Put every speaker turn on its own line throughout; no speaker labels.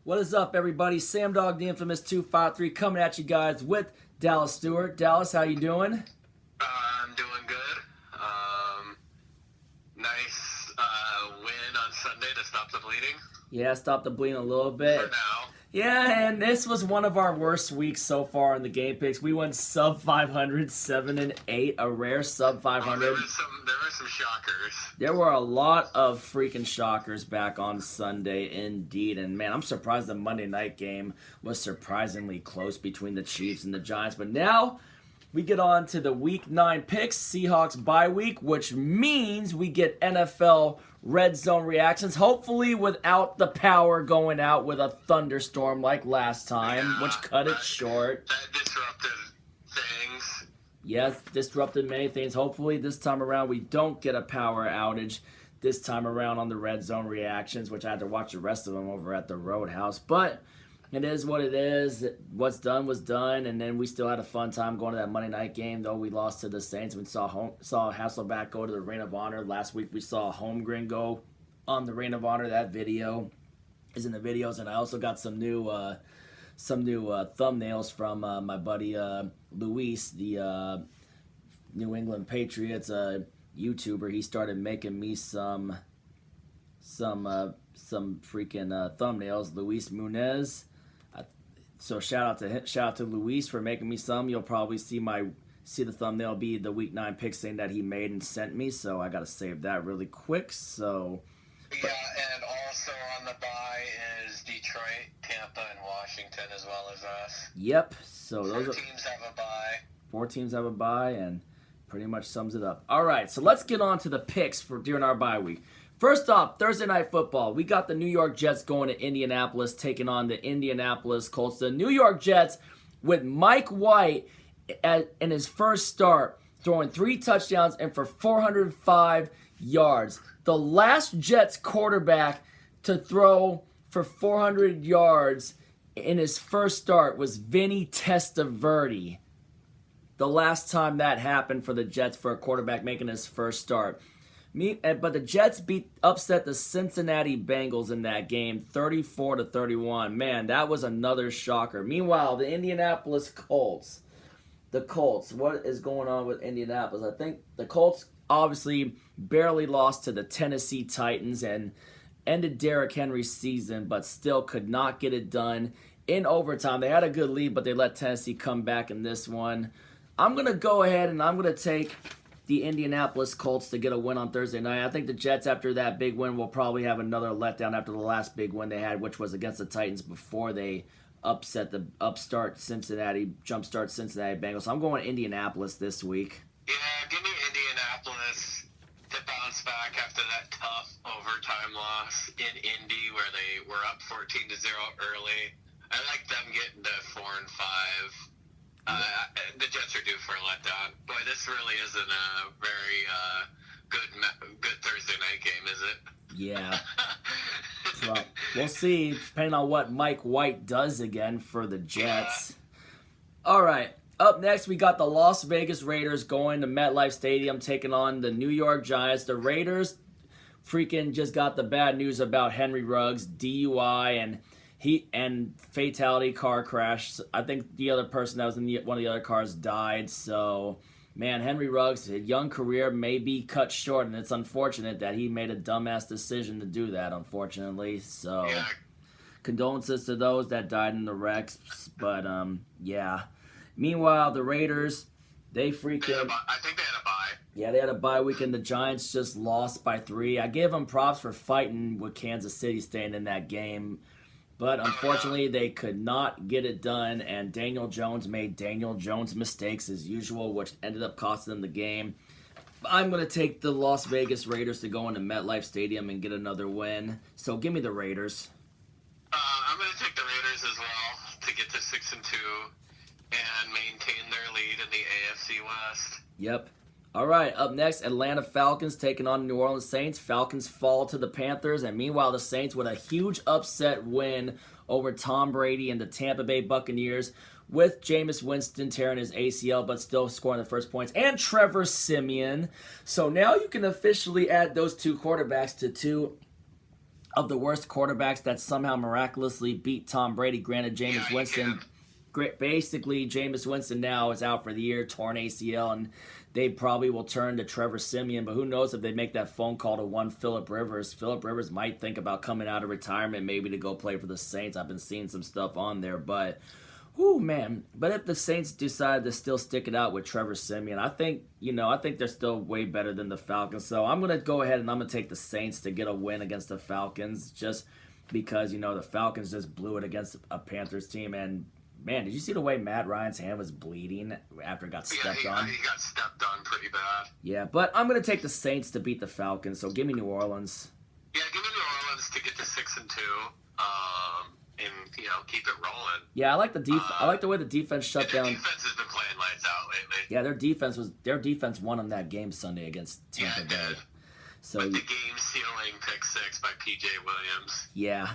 What is up, everybody? Sam Dog, the infamous 253, coming at you guys with Dallas Stewart. Dallas, how you doing?
I'm doing good. Nice win on Sunday to stop the bleeding.
Yeah, stop the bleeding a little bit.
For now.
Yeah, and this was one of our worst weeks so far in the game picks. We went sub 500, 7-8, a rare sub 500.
There were some shockers.
There were a lot of freaking shockers back on Sunday, indeed. And man, I'm surprised the Monday night game was surprisingly close between the Chiefs and the Giants. But now we get on to the Week 9 picks, Seahawks bye week, which means we get NFL red zone reactions, hopefully without the power going out with a thunderstorm like last time, which cut it short.
That disrupted things.
Yes, disrupted many things. Hopefully this time around we don't get a power outage this time around on the red zone reactions, which I had to watch the rest of them over at the Roadhouse. But it is what it is. What's done was done, and then we still had a fun time going to that Monday night game, though we lost to the Saints. We saw Hasselbeck go to the Ring of Honor. Last week we saw Holmgren go on the Ring of Honor. That video is in the videos, and I also got some new thumbnails from my buddy Luis, the New England Patriots YouTuber. He started making me some freaking thumbnails. Luis Munez. So shout out to Luis for making me some. You'll probably see the thumbnail be the Week 9 pick thing that he made and sent me. So I gotta save that really quick. So
Yeah, and also on the bye is Detroit, Tampa, and Washington, as well as us.
Yep. So those
Four teams have a bye.
4 teams have a bye, and pretty much sums it up. All right, so let's get on to the picks for during our bye week. First off, Thursday Night Football. We got the New York Jets going to Indianapolis, taking on the Indianapolis Colts. The New York Jets, with Mike White in his first start, throwing 3 touchdowns and for 405 yards. The last Jets quarterback to throw for 400 yards in his first start was Vinny Testaverde. The last time that happened for the Jets for a quarterback making his first start. But the Jets upset the Cincinnati Bengals in that game, 34-31. Man, that was another shocker. Meanwhile, the Indianapolis Colts. The Colts, what is going on with Indianapolis? I think the Colts obviously barely lost to the Tennessee Titans and ended Derrick Henry's season, but still could not get it done in overtime. They had a good lead, but they let Tennessee come back in this one. I'm going to go ahead and I'm going to take the Indianapolis Colts to get a win on Thursday night. I think the Jets, after that big win, will probably have another letdown after the last big win they had, which was against the Titans before they upset the jumpstart Cincinnati Bengals. So I'm going to Indianapolis this week.
Yeah, give me Indianapolis to bounce back after that tough overtime loss in Indy where they were up 14-0 early. I like them getting to 4-5. The Jets are due for a letdown. Boy, this really isn't a very good Thursday night game, is it?
Yeah. Well, we'll see, depending on what Mike White does again for the Jets. Yeah. All right. Up next, we got the Las Vegas Raiders going to MetLife Stadium, taking on the New York Giants. The Raiders freaking just got the bad news about Henry Ruggs, DUI, and fatality car crash. I think the other person that was in one of the other cars died. So, man, Henry Ruggs' young career may be cut short, and it's unfortunate that he made a dumbass decision to do that, unfortunately. So,
yeah.
Condolences to those that died in the wrecks. But, yeah. Meanwhile, the Raiders, I think they had a
bye.
Yeah, they had a bye week, and the Giants just lost by 3. I give them props for fighting with Kansas City staying in that game. But unfortunately, they could not get it done, and Daniel Jones made Daniel Jones mistakes as usual, which ended up costing them the game. I'm going to take the Las Vegas Raiders to go into MetLife Stadium and get another win. So give me the Raiders.
I'm going to take the Raiders as well to get to 6-2 and maintain their lead in the AFC West.
Yep. All right, up next, Atlanta Falcons taking on New Orleans Saints. Falcons fall to the Panthers, and meanwhile, the Saints with a huge upset win over Tom Brady and the Tampa Bay Buccaneers, with Jameis Winston tearing his ACL but still scoring the first points, and Trevor Siemian. So now you can officially add those two quarterbacks to two of the worst quarterbacks that somehow miraculously beat Tom Brady. Granted, Jameis Winston, basically Jameis Winston now is out for the year, torn ACL, and they probably will turn to Trevor Siemian. But who knows if they make that phone call to one Phillip Rivers. Phillip Rivers might think about coming out of retirement, maybe to go play for the Saints. I've been seeing some stuff on there, but whoo, man. But if the Saints decide to still stick it out with Trevor Siemian, I think they're still way better than the Falcons. So I'm going to go ahead and I'm going to take the Saints to get a win against the Falcons just because, the Falcons just blew it against a Panthers team. And, man, did you see the way Matt Ryan's hand was bleeding after it got stepped on?
He got stepped on pretty bad.
Yeah, but I'm going to take the Saints to beat the Falcons. So give me New Orleans.
Yeah, give me New Orleans to get to 6-2. And keep it rolling.
Yeah, I like the I like the way the defense shut down.
The defense has been playing lights out lately.
Yeah, their defense won them that game Sunday against Tampa Bay. So
with the game-sealing pick 6 by P.J. Williams.
Yeah,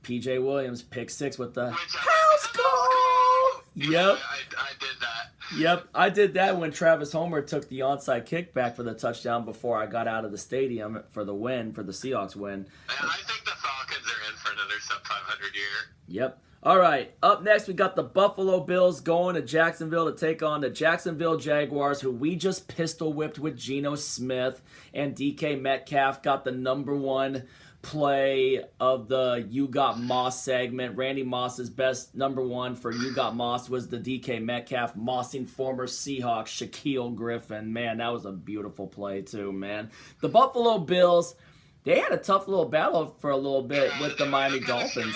P.J. Williams pick 6 with the
house
goal. Yep,
I did that.
Yep, I did that when Travis Homer took the onside kickback for the touchdown before I got out of the stadium for the Seahawks win.
I think the Falcons are in for another sub-500 year.
Yep. All right, up next we got the Buffalo Bills going to Jacksonville to take on the Jacksonville Jaguars, who we just pistol whipped with Geno Smith, and DK Metcalf got the number one play of the You Got Moss segment. Randy Moss's best number one for You Got Moss was the DK Metcalf mossing former Seahawk Shaquille Griffin. Man, that was a beautiful play too, man. The Buffalo Bills, they had a tough little battle for a little bit with the Miami Dolphins.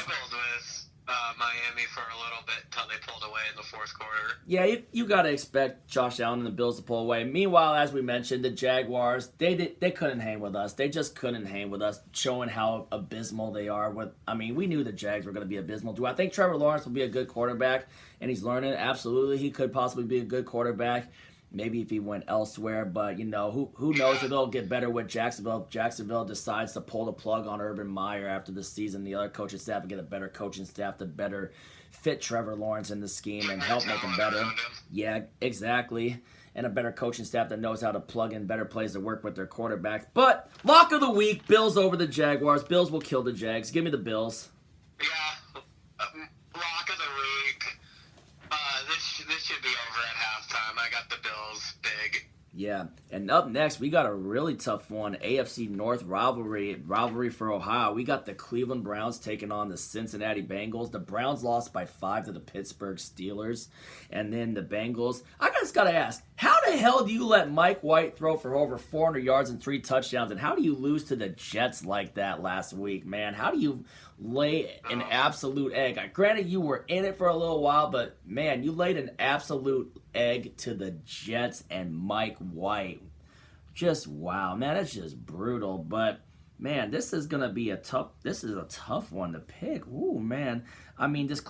Miami for a little bit until they pulled away in the fourth quarter.
Yeah, you got to expect Josh Allen and the Bills to pull away. Meanwhile, as we mentioned, the Jaguars, they couldn't hang with us. They just couldn't hang with us, showing how abysmal they are. We knew the Jags were going to be abysmal. Do I think Trevor Lawrence will be a good quarterback and he's learning? Absolutely, he could possibly be a good quarterback. Maybe if he went elsewhere, but who knows if they'll get better with Jacksonville. If Jacksonville decides to pull the plug on Urban Meyer after the season, the other coaching staff will get a better coaching staff to better fit Trevor Lawrence in the scheme and help make him better. Yeah, exactly. And a better coaching staff that knows how to plug in better plays to work with their quarterbacks. But lock of the week, Bills over the Jaguars. Bills will kill the Jags. Give me the Bills.
Yeah, lock of the week. This should be over at halftime. I got the Bills big.
Yeah, and up next, we got a really tough one, AFC North rivalry for Ohio. We got the Cleveland Browns taking on the Cincinnati Bengals. The Browns lost by 5 to the Pittsburgh Steelers. And then the Bengals, I just got to ask, how the hell do you let Mike White throw for over 400 yards and 3 touchdowns? And how do you lose to the Jets like that last week, man? How do you lay an absolute egg? Granted, you were in it for a little while, but, man, you laid an absolute egg to the Jets and Mike White. Just wow, man, it's just brutal. But man, this is a tough one to pick. Ooh, man.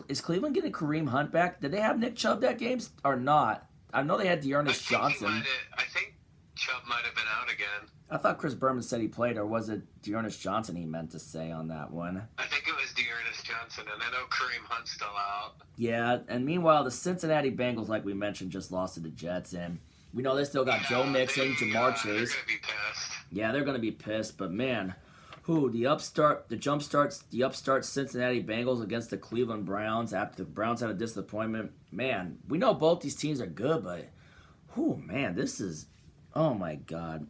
Is Cleveland getting Kareem Hunt back? Did they have Nick Chubb that game or not? I know they had Dearness Johnson.
I think Chubb might have been out again.
I thought Chris Berman said he played, or was it Dearness Johnson he meant to say on that one?
I think it was Dearness Johnson, and I know Kareem Hunt's still out.
Yeah, and meanwhile, the Cincinnati Bengals, like we mentioned, just lost to the Jets, and we know they still got Joe Mixon, Jamar Chase.
They're gonna be pissed.
Yeah, they're gonna be pissed, but man, the upstart Cincinnati Bengals against the Cleveland Browns after the Browns had a disappointment. Man, we know both these teams are good, but man, this is, oh my God.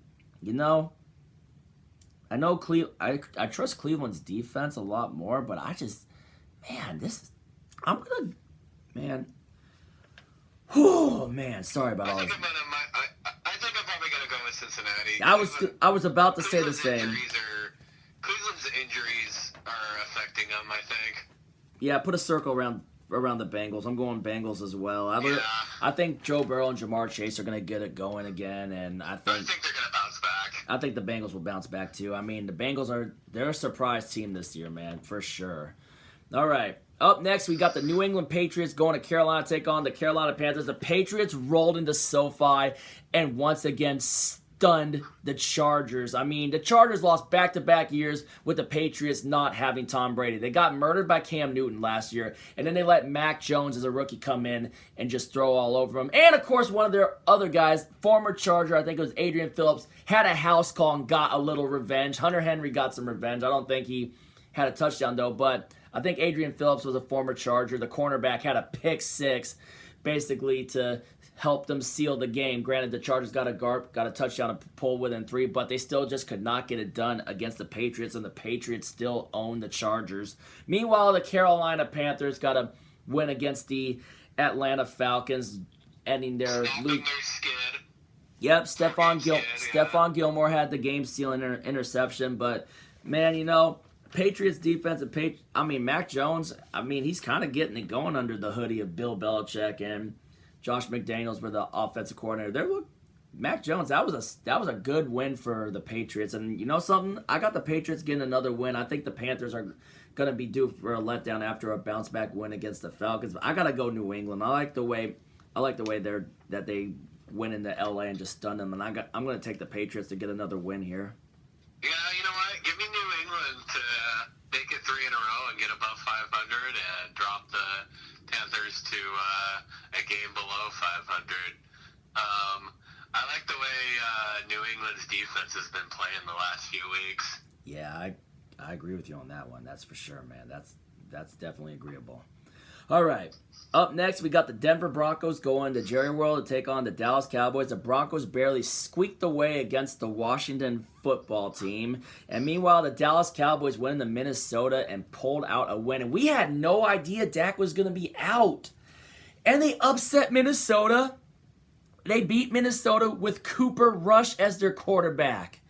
I know I trust Cleveland's defense a lot more, but I just, man, sorry about all this.
I think I'm probably gonna go with Cincinnati.
I was about to say the same.
Cleveland's injuries are affecting them, I think.
Yeah, put a circle around the Bengals. I'm going Bengals as well. I think Joe Burrow and Jamar Chase are going to get it going again, and I think
they're going to bounce back.
I think the Bengals will bounce back too. The Bengals they're a surprise team this year, man, for sure. All right. Up next, we got the New England Patriots going to Carolina to take on the Carolina Panthers. The Patriots rolled into SoFi and once again stunned the Chargers. I mean, the Chargers lost back-to-back years with the Patriots not having Tom Brady. They got murdered by Cam Newton last year, and then they let Mac Jones as a rookie come in and just throw all over him. And, of course, one of their other guys, former Charger, I think it was Adrian Phillips, had a house call and got a little revenge. Hunter Henry got some revenge. I don't think he had a touchdown, though, but I think Adrian Phillips was a former Charger. The cornerback had a pick six, basically, to help them seal the game. Granted, the Chargers got a touchdown to pull within 3, but they still just could not get it done against the Patriots, and the Patriots still own the Chargers. Meanwhile, the Carolina Panthers got a win against the Atlanta Falcons, ending their
Snapping their skid.
Yep, Stephon Gilmore had the game-sealing interception, but, man, you know, Patriots defense and Mac Jones, he's kind of getting it going under the hoodie of Bill Belichick, and Josh McDaniels were the offensive coordinator. Mac Jones, that was a good win for the Patriots. And you know something? I got the Patriots getting another win. I think the Panthers are going to be due for a letdown after a bounce back win against the Falcons. But I got to go New England. I like the way they went into LA and just stunned them. And I'm going to take the Patriots to get another win here.
Yeah, you know what? Give me New England to make it 3 in a row and get above 500 and drop the Panthers to a game below 500. I like the way New England's defense has been playing the last few weeks.
Yeah, I agree with you on that one. That's for sure, man. That's definitely agreeable. All right. Up next, we got the Denver Broncos going to Jerry World to take on the Dallas Cowboys. The Broncos barely squeaked away against the Washington football team. And meanwhile, the Dallas Cowboys went into Minnesota and pulled out a win. And we had no idea Dak was going to be out. And they upset Minnesota. They beat Minnesota with Cooper Rush as their quarterback.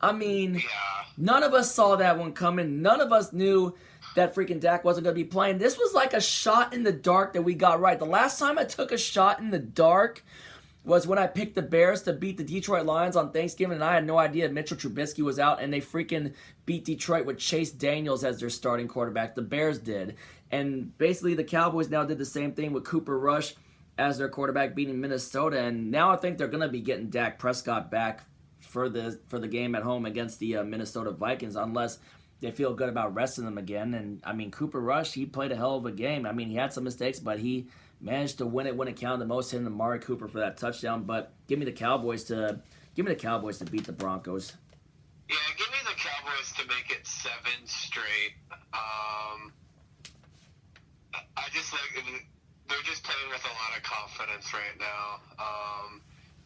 None of us saw that one coming. None of us knew that freaking Dak wasn't going to be playing. This was like a shot in the dark that we got right. The last time I took a shot in the dark was when I picked the Bears to beat the Detroit Lions on Thanksgiving, and I had no idea Mitchell Trubisky was out, and they freaking beat Detroit with Chase Daniels as their starting quarterback. The Bears did. And basically the Cowboys now did the same thing with Cooper Rush as their quarterback beating Minnesota, and now I think they're going to be getting Dak Prescott back for the game at home against the Minnesota Vikings, unless they feel good about resting them again. And, Cooper Rush, he played a hell of a game. He had some mistakes, but he managed to win it when it counted the most, hitting Amari Cooper for that touchdown. But give me the Cowboys to beat the Broncos.
Yeah, give me the Cowboys to make it 7 straight. I just they're just playing with a lot of confidence right now.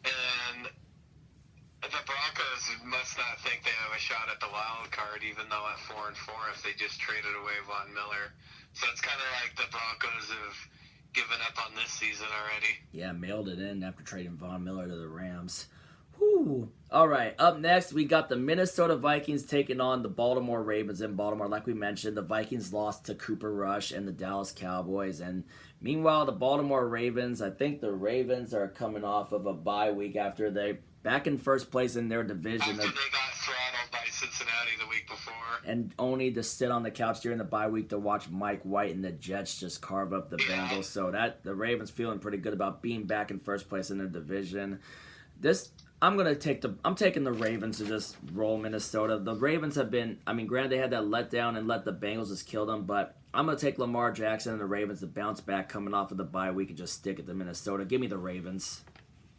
And the Broncos must not think they have a shot at the wild card, even though at 4-4, if they just traded away Von Miller. So it's kind of like the Broncos have given up on this season already.
Yeah, mailed it in after trading Von Miller to the Rams. Whew. All right, up next, we got the Minnesota Vikings taking on the Baltimore Ravens in Baltimore. Like we mentioned, the Vikings lost to Cooper Rush and the Dallas Cowboys. And meanwhile, the Baltimore Ravens, I think the Ravens are coming off of a bye week after they back in first place in their division.
After they got throttled by Cincinnati the week before.
And only to sit on the couch during the bye week to watch Mike White and the Jets just carve up the Bengals. So that the Ravens feeling pretty good about being back in first place in their division. I'm taking the Ravens to just roll Minnesota. The Ravens have been, granted they had that letdown and let the Bengals just kill them, but I'm going to take Lamar Jackson and the Ravens to bounce back coming off of the bye week and just stick it to Minnesota. Give me the Ravens.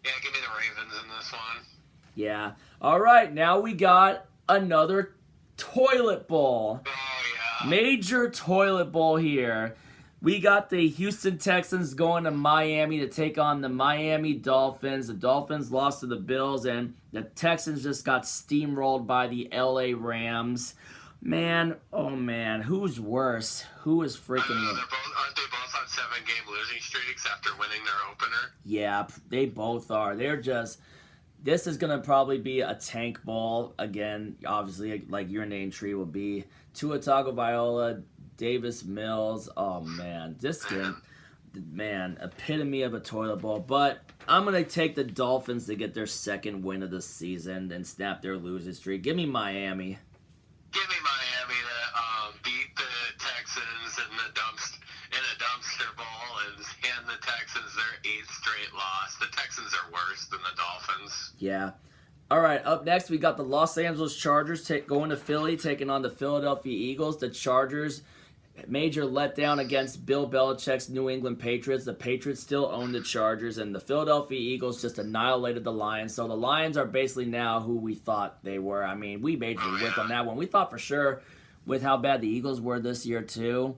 Yeah, give me the Ravens in this one.
Yeah. All right, now we got another toilet bowl.
Oh, yeah.
Major toilet bowl here. We got the Houston Texans going to Miami to take on the Miami Dolphins. The Dolphins lost to the Bills, and the Texans just got steamrolled by the LA Rams. Man, oh man, who's worse? Who is freaking...
aren't they both on 7-game losing streaks after winning their opener?
Yeah, they both are. They're just... This is going to probably be a tank bowl. Again, obviously, like your name tree will be. Tua Tagovailoa, Davis Mills. Oh, man. This game, epitome of a toilet bowl. But I'm going to take the Dolphins to get their second win of the season and snap their losing streak. Give me Miami.
Give me Miami to beat the Texans in a dumpster bowl and hand the Texans their 8th straight loss. The Texans are worse than the Dolphins.
Yeah. All right, up next we got the Los Angeles Chargers going to Philly, taking on the Philadelphia Eagles. The Chargers, major letdown against Bill Belichick's New England Patriots. The Patriots still own the Chargers, and the Philadelphia Eagles just annihilated the Lions. So the Lions are basically now who we thought they were. I mean, we majorly whipped on that one. We thought for sure, with how bad the Eagles were this year too,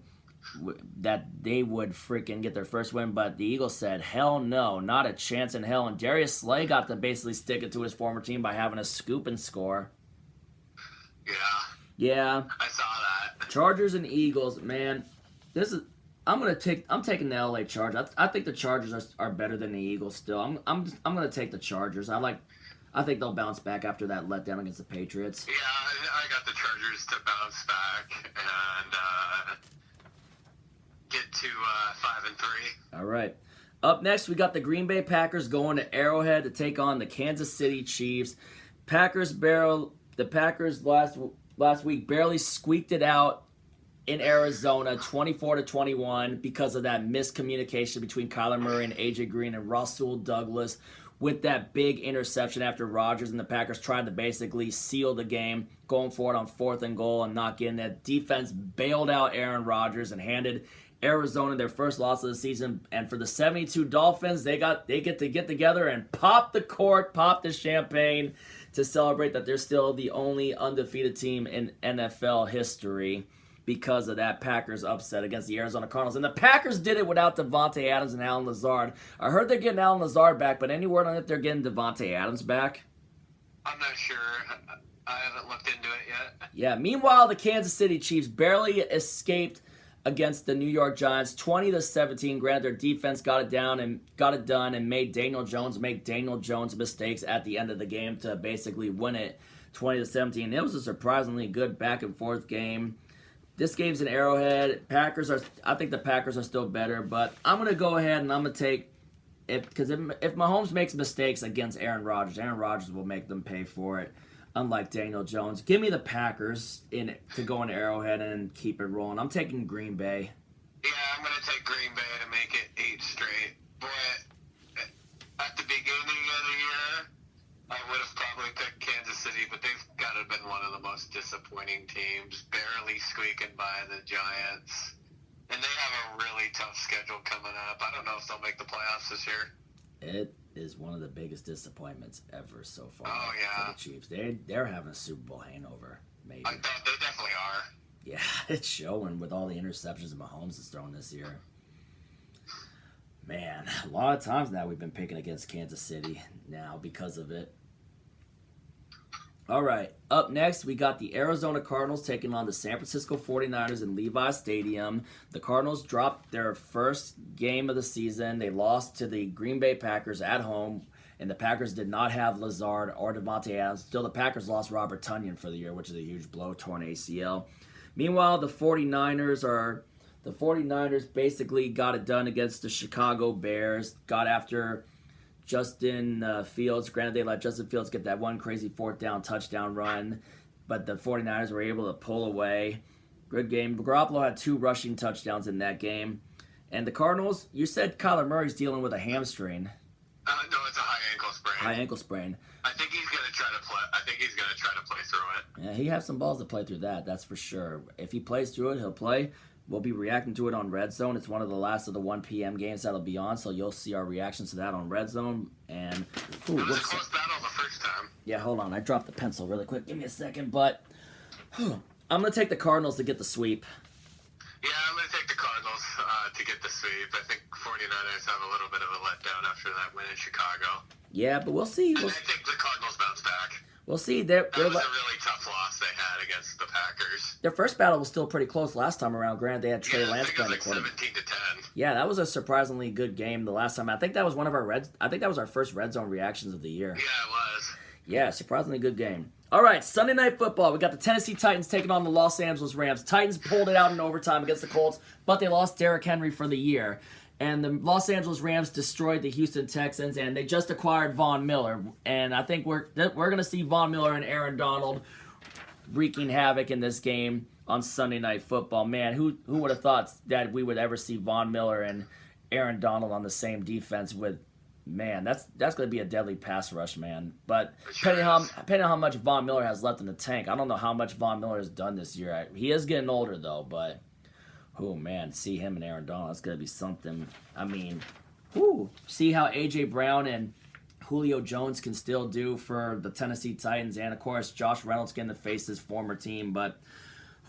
that they would freaking get their first win, but the Eagles said, hell no, not a chance in hell. And Darius Slay got to basically stick it to his former team by having a scoop and score. Yeah.
I saw that.
Chargers and Eagles, man. I'm taking the LA Chargers. I think the Chargers are better than the Eagles still. I'm gonna take the Chargers. I think they'll bounce back after that letdown against the Patriots.
Yeah, I got the Chargers to bounce back and get to 5-3.
All right. Up next, we got the Green Bay Packers going to Arrowhead to take on the Kansas City Chiefs. The Packers last week barely squeaked it out in Arizona, 24-21, because of that miscommunication between Kyler Murray and AJ Green and Rasul Douglas with that big interception after Rodgers and the Packers tried to basically seal the game, going for it on 4th and goal and not getting it. Defense bailed out Aaron Rodgers and handed Arizona their first loss of the season. And for the 72 Dolphins, they get to get together and pop the cork, pop the champagne to celebrate that they're still the only undefeated team in NFL history because of that Packers upset against the Arizona Cardinals. And the Packers did it without Devontae Adams and Allen Lazard. I heard they're getting Allen Lazard back, but any word on if they're getting Devontae Adams back?
I'm not sure. I haven't looked into it yet.
Yeah, meanwhile, the Kansas City Chiefs barely escaped against the New York Giants, 20-17. Granted, their defense got it done and made Daniel Jones make Daniel Jones mistakes at the end of the game to basically win it 20-17. It was a surprisingly good back and forth game. This game's in Arrowhead. I think the Packers are still better, but I'm gonna go ahead and I'm gonna take because if Mahomes makes mistakes against Aaron Rodgers will make them pay for it. Unlike Daniel Jones, give me the Packers to go into Arrowhead and keep it rolling. I'm taking Green Bay.
Yeah, I'm going to take Green Bay to make it 8 straight. Boy, at the beginning of the year, I would have probably picked Kansas City, but they've got to have been one of the most disappointing teams, barely squeaking by the Giants. And they have a really tough schedule coming up. I don't know if they'll make the playoffs this year.
It is one of the biggest disappointments ever so far
for
the Chiefs. They're having a Super Bowl hangover, maybe.
I thought they definitely are.
Yeah, it's showing with all the interceptions Mahomes has thrown this year. Man, a lot of times now we've been picking against Kansas City now because of it. All right, up next, we got the Arizona Cardinals taking on the San Francisco 49ers in Levi Stadium. The Cardinals dropped their first game of the season. They lost to the Green Bay Packers at home, and the Packers did not have Lazard or Devontae Adams. Still, the Packers lost Robert Tonyan for the year, which is a huge blow, torn ACL. Meanwhile, the 49ers basically got it done against the Chicago Bears, got after Justin Fields. Granted, they let Justin Fields get that one crazy 4th down touchdown run, but the 49ers were able to pull away. Good game. Garoppolo had 2 rushing touchdowns in that game. And the Cardinals, you said Kyler Murray's dealing with a hamstring.
No, it's a high ankle sprain.
High ankle sprain.
I think he's going to try to play. I think he's going to try to play through it.
Yeah, he has some balls to play through that, that's for sure. If he plays through it, he'll play. We'll be reacting to it on Red Zone. It's one of the last of the 1 p.m. games that'll be on, so you'll see our reactions to that on Red Zone. And
it was a close battle the first time.
Yeah, hold on. I dropped the pencil really quick. Give me a second, but I'm going to take the Cardinals to get the sweep.
Yeah, I'm going to take the Cardinals to get the sweep. I think 49ers have a little bit of a letdown after that win in Chicago.
Yeah, but we'll see.
And I think the Cardinals bounce back.
We'll see.
That was a really tough loss they had against the Packers.
Their first battle was still pretty close last time around. Granted, they had Trey Lance playing the quarterback.
17-10.
Yeah, that was a surprisingly good game the last time. I think that was our first Red Zone reactions of the year.
Yeah, it was.
Yeah, surprisingly good game. All right, Sunday Night Football. We got the Tennessee Titans taking on the Los Angeles Rams. Titans pulled it out in overtime against the Colts, but they lost Derrick Henry for the year. And the Los Angeles Rams destroyed the Houston Texans, and they just acquired Von Miller. And I think we're going to see Von Miller and Aaron Donald wreaking havoc in this game on Sunday Night Football. Man, who would have thought that we would ever see Von Miller and Aaron Donald on the same defense with Man, that's going to be a deadly pass rush, man. But
It sure
depending on how much Von Miller has left in the tank, I don't know how much Von Miller has done this year. He is getting older though, but oh man, see him and Aaron Donald, that's going to be something. I mean, see how AJ Brown and Julio Jones can still do for the Tennessee Titans, and of course Josh Reynolds getting to face his former team, but.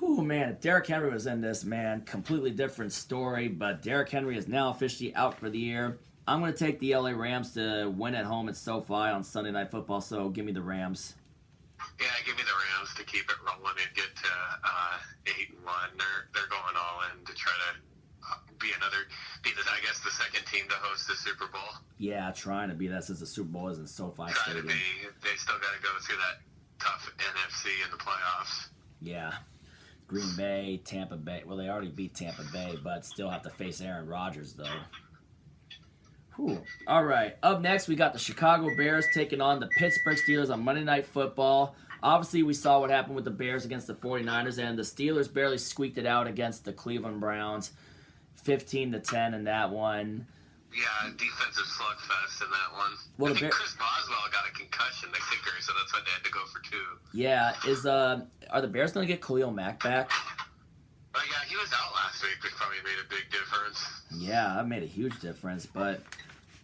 Oh man, if Derrick Henry was in this, man, completely different story. But Derrick Henry is now officially out for the year. I'm going to take the LA Rams to win at home at SoFi on Sunday Night Football, so give me the Rams.
Yeah, give me the Rams to keep it rolling and get to 8-1. They're going all in to try to I guess the second team to host the Super Bowl.
Yeah, trying to be that since the Super Bowl is in SoFi Stadium.
They still got to go through that tough NFC in the playoffs.
Yeah. Green Bay, Tampa Bay. Well, they already beat Tampa Bay, but still have to face Aaron Rodgers, though. All right. Up next, we got the Chicago Bears taking on the Pittsburgh Steelers on Monday Night Football. Obviously, we saw what happened with the Bears against the 49ers, and the Steelers barely squeaked it out against the Cleveland Browns, 15-10 in that one.
Yeah, defensive slugfest in that one.
Well,
I think Chris Boswell got a concussion, the kicker, so that's why they had to go for 2.
Yeah, are the Bears going to get Khalil Mack back?
Yeah, he was out last week, which probably made a big difference.
Yeah, that made a huge difference. But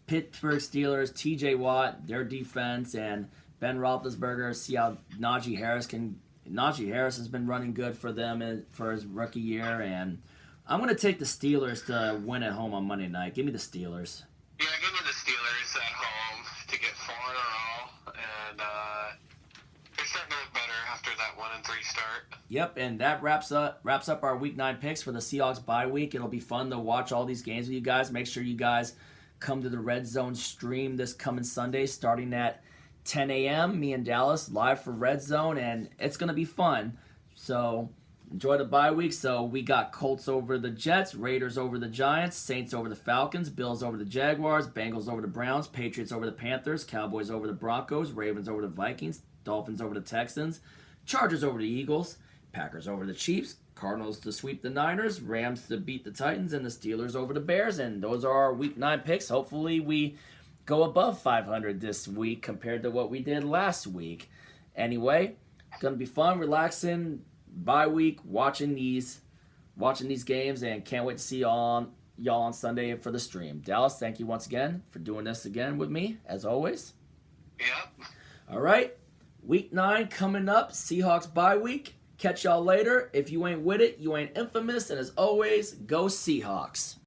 Pittsburgh Steelers, T.J. Watt, their defense, and Ben Roethlisberger. See how Najee Harris has been running good for them for his rookie year, and I'm going to take the Steelers to win at home on Monday night. Give me the Steelers.
Yeah, give me the Steelers at home to get 4 in a row, and they're starting to look better after that 1-3 start.
Yep, and that wraps up our Week 9 picks for the Seahawks bye week. It'll be fun to watch all these games with you guys. Make sure you guys come to the Red Zone stream this coming Sunday, starting at 10 a.m. Me and Dallas live for Red Zone, and it's going to be fun. So enjoy the bye week. So we got Colts over the Jets, Raiders over the Giants, Saints over the Falcons, Bills over the Jaguars, Bengals over the Browns, Patriots over the Panthers, Cowboys over the Broncos, Ravens over the Vikings, Dolphins over the Texans, Chargers over the Eagles, Packers over the Chiefs, Cardinals to sweep the Niners, Rams to beat the Titans, and the Steelers over the Bears. And those are our Week 9 picks. Hopefully we go above 500 this week compared to what we did last week. Anyway, going to be fun, relaxing, bye week, watching these games, and can't wait to see y'all on Sunday for the stream. Dallas, thank you once again for doing this again with me, as always.
Yep.
All right, Week 9 coming up, Seahawks bye week. Catch y'all later. If you ain't with it, you ain't infamous, and as always, go Seahawks.